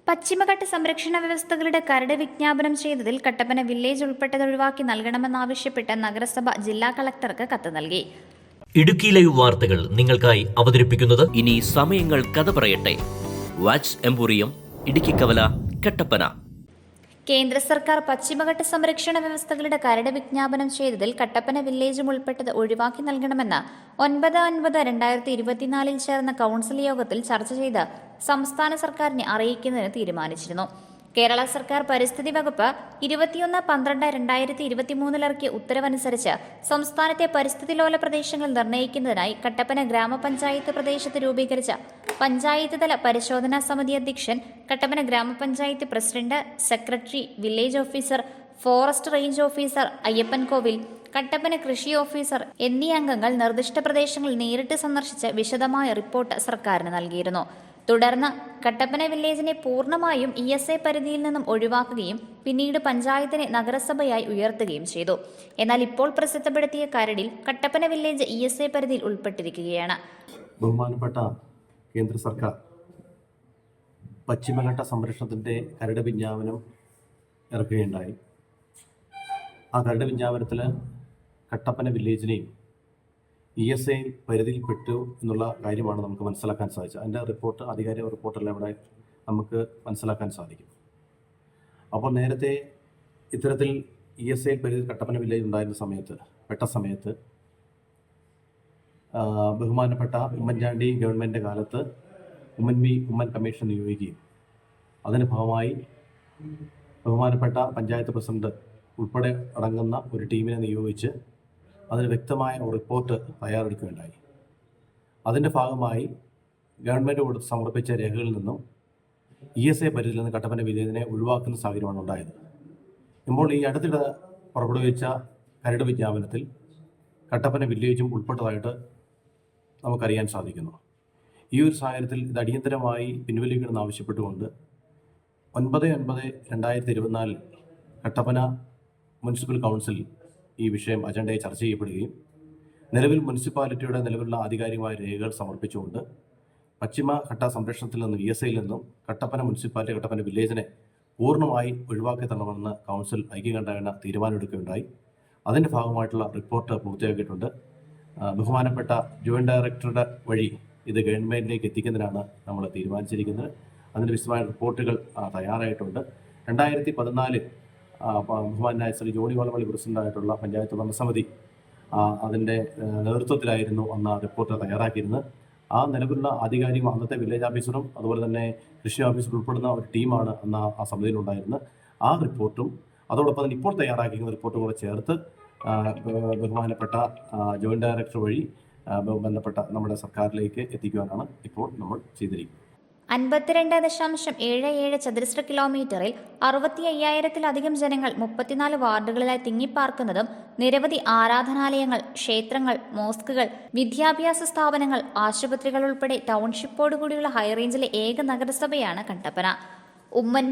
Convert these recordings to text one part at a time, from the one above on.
പശ്ചിമഘട്ട സംരക്ഷണ വ്യവസ്ഥകളുടെ കരട് വിജ്ഞാപനം ചെയ്തതിൽ കട്ടപ്പന വില്ലേജ് ഉൾപ്പെട്ടത് ഒഴിവാക്കി നൽകണമെന്നാവശ്യപ്പെട്ട് നഗരസഭ ജില്ലാ കളക്ടർക്ക് കത്ത് നൽകി. ഇടുക്കി ലൈവ് വാർത്തകൾ നിങ്ങൾക്കായി അവതരിപ്പിക്കുന്നത് ഇനി സമയങ്ങൾ കഥ പറയട്ടെ. വാച്ച് എംപോറിയം, ഇടുക്കി കവല, കട്ടപ്പന. കേന്ദ്ര സർക്കാർ പശ്ചിമഘട്ട സംരക്ഷണ വ്യവസ്ഥകളുടെ കരട് വിജ്ഞാപനം ചെയ്തതിൽ കട്ടപ്പന വില്ലേജും ഉൾപ്പെട്ടത് ഒഴിവാക്കി നൽകണമെന്ന് 9/9/2024 ചേർന്ന കൌൺസിൽ യോഗത്തിൽ ചർച്ച ചെയ്ത് സംസ്ഥാന സർക്കാരിനെ അറിയിക്കുന്നതിന് തീരുമാനിച്ചിരുന്നു. കേരള സർക്കാർ പരിസ്ഥിതി വകുപ്പ് 21/12/2023 ഇറക്കിയ ഉത്തരവനുസരിച്ച് സംസ്ഥാനത്തെ പരിസ്ഥിതി ലോല പ്രദേശങ്ങൾ നിർണ്ണയിക്കുന്നതിനായി കട്ടപ്പന ഗ്രാമപഞ്ചായത്ത് പ്രദേശത്ത് രൂപീകരിച്ച പഞ്ചായത്ത് തല പരിശോധനാ സമിതി അധ്യക്ഷൻ, കട്ടപ്പന ഗ്രാമപഞ്ചായത്ത് president, secretary, village officer, forest range officer, Ayyappancoil, Kattappana കൃഷി ഓഫീസർ എന്നീ അംഗങ്ങൾ നിർദ്ദിഷ്ട പ്രദേശങ്ങൾ നേരിട്ട് സന്ദർശിച്ച് വിശദമായ റിപ്പോർട്ട് സർക്കാരിന് നൽകിയിരുന്നു. തുടർന്ന് കട്ടപ്പന വില്ലേജിനെ പൂർണ്ണമായും ESA പരിധിയിൽ നിന്നും ഒഴിവാക്കുകയും പിന്നീട് പഞ്ചായത്തിനെ നഗരസഭയായി ഉയർത്തുകയും ചെയ്തു. എന്നാൽ ഇപ്പോൾ പ്രസിദ്ധപ്പെടുത്തിയ കരടിൽ കട്ടപ്പന വില്ലേജ് ESA പരിധിയിൽ ഉൾപ്പെട്ടിരിക്കുകയാണ്. ബഹുമാനപ്പെട്ട കേന്ദ്ര സർക്കാർ പശ്ചിമഘട്ട സംരക്ഷണത്തിൻ്റെ കരട് വിജ്ഞാപനം ഇറക്കുകയുണ്ടായി. ആ കരട് വിജ്ഞാപനത്തിൽ കട്ടപ്പന വില്ലേജിനെയും ESA പരിധിയിൽപ്പെട്ടു എന്നുള്ള കാര്യമാണ് നമുക്ക് മനസ്സിലാക്കാൻ സാധിച്ചത്. അതിൻ്റെ റിപ്പോർട്ട്, ആധികാരിക റിപ്പോർട്ടെല്ലാം ഇവിടെ നമുക്ക് മനസ്സിലാക്കാൻ സാധിക്കും. അപ്പോൾ നേരത്തെ ഇത്തരത്തിൽ ESA പരിധിയിൽ കട്ടപ്പന വില്ലേജ് ഉണ്ടായിരുന്ന സമയത്ത് ബഹുമാനപ്പെട്ട ഉമ്മൻചാണ്ടി ഗവൺമെൻറ്റിൻ്റെ കാലത്ത് ഉമ്മൻ കമ്മീഷൻ നിയോഗിക്കുകയും അതിന് ഭാഗമായി ബഹുമാനപ്പെട്ട പഞ്ചായത്ത് പ്രസിഡന്റ് ഉൾപ്പെടെ അടങ്ങുന്ന ഒരു ടീമിനെ നിയോഗിച്ച് അതിന് വ്യക്തമായ ഒരു റിപ്പോർട്ട് തയ്യാറെടുക്കുകയുണ്ടായി. അതിൻ്റെ ഭാഗമായി ഗവൺമെൻറ് സമർപ്പിച്ച രേഖകളിൽ നിന്നും ESA പരിധിയിൽ നിന്ന് കട്ടപ്പന വില്ലേജിനെ ഒഴിവാക്കുന്ന സാഹചര്യമാണ് ഉണ്ടായത്. ഇപ്പോൾ ഈ അടുത്തിടെ പുറപ്പെടുവിച്ച കരട് വിജ്ഞാപനത്തിൽ കട്ടപ്പന വില്ലേജും ഉൾപ്പെട്ടതായിട്ട് നമുക്കറിയാൻ സാധിക്കുന്നു. ഈ ഒരു സാഹചര്യത്തിൽ ഇത് അടിയന്തരമായി പിൻവലിക്കണമെന്ന് ആവശ്യപ്പെട്ടുകൊണ്ട് 9/9/2024 കട്ടപ്പന മുനിസിപ്പൽ കൗൺസിൽ ഈ വിഷയം അജണ്ടയെ ചർച്ച ചെയ്യപ്പെടുകയും നിലവിൽ മുനിസിപ്പാലിറ്റിയുടെ നിലവിലുള്ള ആധികാരികമായ രേഖകൾ സമർപ്പിച്ചുകൊണ്ട് പശ്ചിമഘട്ട സംരക്ഷണത്തിൽ നിന്നും ESAയിൽ നിന്നും കട്ടപ്പന മുനിസിപ്പാലിറ്റി, കട്ടപ്പന വില്ലേജിനെ പൂർണ്ണമായി ഒഴിവാക്കി തരണമെന്ന് കൗൺസിൽ ഐക്യകണ്ഠേന തീരുമാനമെടുക്കുകയുണ്ടായി. അതിൻ്റെ ഭാഗമായിട്ടുള്ള റിപ്പോർട്ട് പൂർത്തിയാക്കിയിട്ടുണ്ട്. ബഹുമാനപ്പെട്ട ജോയിൻറ്റ് ഡയറക്ടറുടെ വഴി ഇത് ഗവൺമെൻറ്റിലേക്ക് എത്തിക്കുന്നതിനാണ് നമ്മൾ തീരുമാനിച്ചിരിക്കുന്നത്. അതിൻ്റെ വിശദമായ റിപ്പോർട്ടുകൾ തയ്യാറായിട്ടുണ്ട്. 2014 ബഹുമാനായ ശ്രീ ജോണി വളവള്ളി പ്രസിഡന്റായിട്ടുള്ള പഞ്ചായത്ത് ഭരണസമിതി അതിൻ്റെ നേതൃത്വത്തിലായിരുന്നു അന്ന് ആ റിപ്പോർട്ട് തയ്യാറാക്കിയിരുന്നത്. ആ നിലവിലുള്ള ആധികാരിക അന്നത്തെ വില്ലേജ് ഓഫീസറും അതുപോലെ തന്നെ കൃഷി ഓഫീസർ ഉൾപ്പെടുന്ന ഒരു ടീമാണ് അന്ന് ആ സമിതിയിലുണ്ടായിരുന്നത്. ആ റിപ്പോർട്ടും അതോടൊപ്പം തന്നെ ഇപ്പോൾ തയ്യാറാക്കിയിരിക്കുന്ന റിപ്പോർട്ടും കൂടെ ചേർത്ത് ബഹുമാനപ്പെട്ട ജോയിൻറ്റ് ഡയറക്ടർ വഴി ബന്ധപ്പെട്ട നമ്മുടെ സർക്കാരിലേക്ക് എത്തിക്കുവാനാണ് ഇപ്പോൾ നമ്മൾ ചെയ്തിരിക്കുന്നത്. 52.77 ചതുരശ്ര കിലോമീറ്ററിൽ 65,000-ത്തിലധികം ജനങ്ങൾ 34 വാർഡുകളിലായി തിങ്ങിപ്പാർക്കുന്നതും നിരവധി ആരാധനാലയങ്ങൾ, ക്ഷേത്രങ്ങൾ, മോസ്കുകൾ, വിദ്യാഭ്യാസ സ്ഥാപനങ്ങൾ, ആശുപത്രികൾ ഉൾപ്പെടെ ടൗൺഷിപ്പോടുകൂടിയുള്ള ഹൈറേഞ്ചിലെ ഏക നഗരസഭയാണ് കട്ടപ്പന. ഉമ്മൻ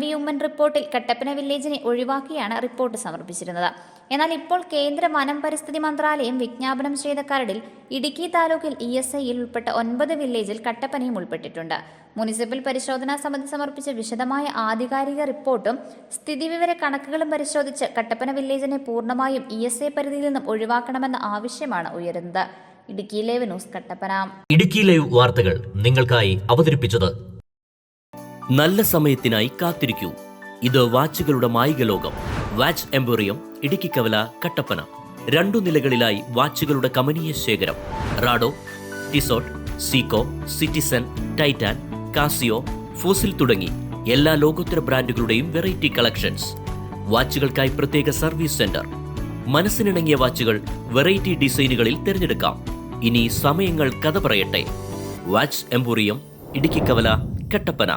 റിപ്പോർട്ടിൽ കട്ടപ്പന വില്ലേജിനെ ഒഴിവാക്കിയാണ് റിപ്പോർട്ട് സമർപ്പിച്ചിരുന്നത്. എന്നാൽ ഇപ്പോൾ കേന്ദ്ര വനം പരിസ്ഥിതി മന്ത്രാലയം വിജ്ഞാപനം ചെയ്ത കരടിൽ ഇടുക്കി താലൂക്കിൽ ESAയിൽ ഉൾപ്പെട്ട 9 വില്ലേജിൽ കട്ടപ്പനയും ഉൾപ്പെട്ടിട്ടുണ്ട്. മുനിസിപ്പൽ പരിശോധനാ സമിതി സമർപ്പിച്ച വിശദമായ ആധികാരിക റിപ്പോർട്ടും സ്ഥിതിവിവര കണക്കുകളും പരിശോധിച്ച് കട്ടപ്പന വില്ലേജിനെ പൂർണ്ണമായും ESA പരിധിയിൽ നിന്നും ഒഴിവാക്കണമെന്ന ആവശ്യമാണ് ഉയരുന്നത്. Idukki live news, Kattappana. Idukki live വാർത്തകൾ നിങ്ങൾക്കായി അവതരിപ്പിച്ചത് നല്ല സമയത്തിനായി കാത്തിരിക്കൂ. ഇത് വാച്ചുകളുടെ മായിക ലോകം. വാച്ച് എംപോറിയം, ഇടുക്കി കവല, കട്ടപ്പന. 2 നിലകളിലായി വാച്ചുകളുടെ കമനീയ ശേഖരം. Rado, Tissot, Seiko, Citizen, Titan, Casio, Fossil തുടങ്ങി എല്ലാ ലോകോത്തര ബ്രാൻഡുകളുടെയും വെറൈറ്റി കളക്ഷൻസ്. വാച്ചുകൾക്കായി പ്രത്യേക സർവീസ് സെന്റർ. മനസ്സിനിണങ്ങിയ വാച്ചുകൾ വെറൈറ്റി ഡിസൈനുകളിൽ തിരഞ്ഞെടുക്കാം. ഇനി സമയങ്ങൾ കഥ പറയട്ടെ. വാച്ച് എംപോറിയം, ഇടുക്കി കവല, കട്ടപ്പന.